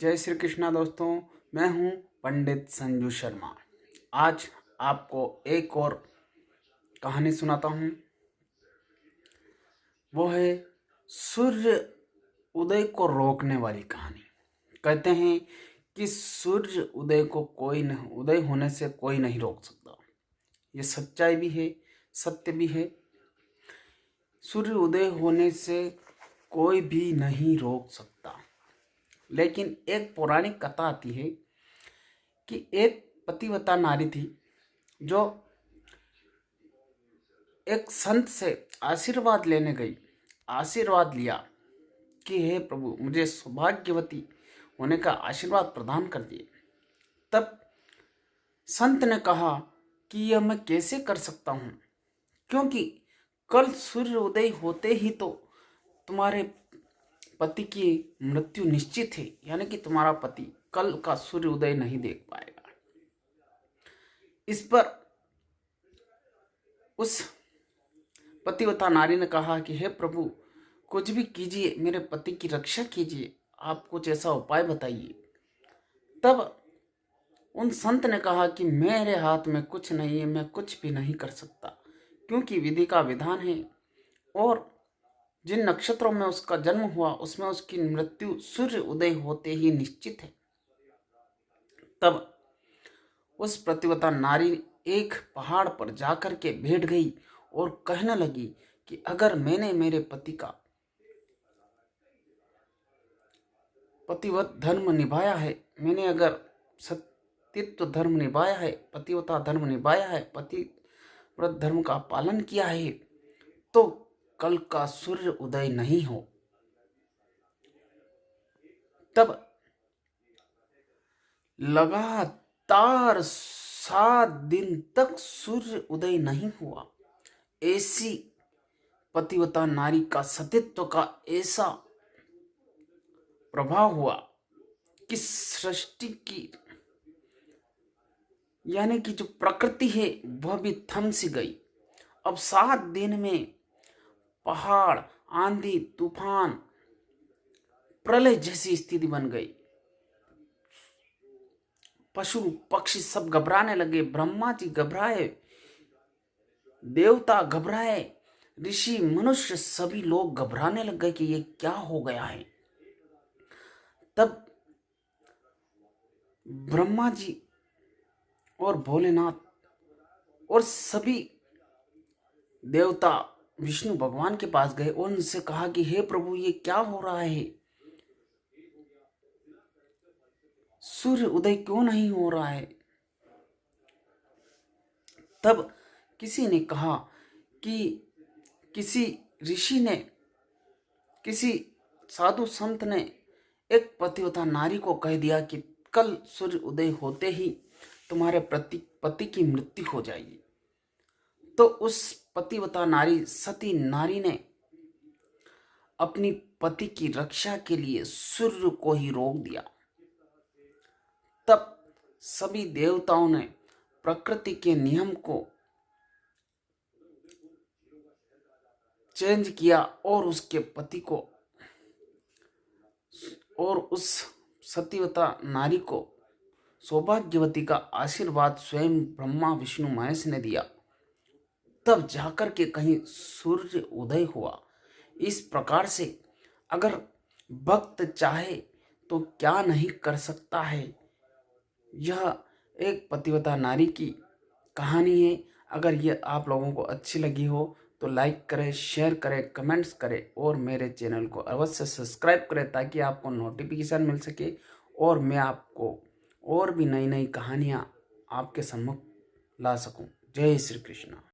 जय श्री कृष्णा दोस्तों। मैं हूं पंडित संजू शर्मा। आज आपको एक और कहानी सुनाता हूं। वो है सूर्य उदय को रोकने वाली कहानी। कहते हैं कि सूर्य उदय को उदय होने से कोई नहीं रोक सकता। ये सच्चाई भी है, सत्य भी है। सूर्य उदय होने से कोई भी नहीं रोक सकता। लेकिन एक पौराणिक कथा आती है कि एक पतिव्रता नारी थी जो एक संत से आशीर्वाद लेने गई। आशीर्वाद लिया कि हे प्रभु, मुझे सौभाग्यवती होने का आशीर्वाद प्रदान कर दिए। तब संत ने कहा कि यह मैं कैसे कर सकता हूँ, क्योंकि कल सूर्य उदय होते ही तो तुम्हारे पति की मृत्यु निश्चित है, यानी कि तुम्हारा पति कल का सूर्य उदय नहीं देख पाएगा। इस पर उस पतिव्रता नारी ने कहा कि हे प्रभु, कुछ भी कीजिए, मेरे पति की रक्षा कीजिए, आप कुछ ऐसा उपाय बताइए। तब उन संत ने कहा कि मेरे हाथ में कुछ नहीं है, मैं कुछ भी नहीं कर सकता, क्योंकि विधि का विधान है और जिन नक्षत्रों में उसका जन्म हुआ उसमें उसकी मृत्यु सूर्य उदय होते ही निश्चित है। तब उस पतिव्रता नारी एक पहाड़ पर जाकर के बैठ गई और कहने लगी कि अगर मैंने मेरे पति का पतिव्रत धर्म निभाया है, मैंने अगर सतीत्व धर्म निभाया है, पतिव्रता धर्म निभाया है, पतिव्रत धर्म का पालन किया है, तो कल का सूर्य उदय नहीं हो। तब लगातार 7 दिन तक सूर्य उदय नहीं हुआ। ऐसी पतिव्रता नारी का सतीत्व का ऐसा प्रभाव हुआ कि सृष्टि की यानी कि जो प्रकृति है वह भी थम सी गई। अब 7 दिन में पहाड़, आंधी, तूफान, प्रलय जैसी स्थिति बन गई। पशु पक्षी सब घबराने लगे। ब्रह्मा जी घबराए, देवता घबराए, ऋषि मनुष्य सभी लोग घबराने लग गए कि ये क्या हो गया है। तब ब्रह्मा जी और भोलेनाथ और सभी देवता विष्णु भगवान के पास गए और उनसे कहा कि हे प्रभु, ये क्या हो रहा है, सूर्य उदय क्यों नहीं हो रहा है। तब किसी ने कहा कि किसी ऋषि ने, किसी साधु संत ने एक पतिव्रता नारी को कह दिया कि कल सूर्य उदय होते ही तुम्हारे पति की मृत्यु हो जाएगी। तो उस पतिव्रता नारी, सती नारी ने अपनी पति की रक्षा के लिए सूर्य को ही रोक दिया। तब सभी देवताओं ने प्रकृति के नियम को चेंज किया और उसके पति को और उस सतीव्रता नारी को सौभाग्यवती का आशीर्वाद स्वयं ब्रह्मा विष्णु महेश ने दिया। तब जाकर के कहीं सूर्य उदय हुआ। इस प्रकार से अगर भक्त चाहे तो क्या नहीं कर सकता है। यह एक पतिव्रता नारी की कहानी है। अगर यह आप लोगों को अच्छी लगी हो तो लाइक करें, शेयर करें, कमेंट्स करें और मेरे चैनल को अवश्य सब्सक्राइब करें ताकि आपको नोटिफिकेशन मिल सके और मैं आपको और भी नई नई कहानियाँ आपके सम्मुख ला सकूं। जय श्री कृष्ण।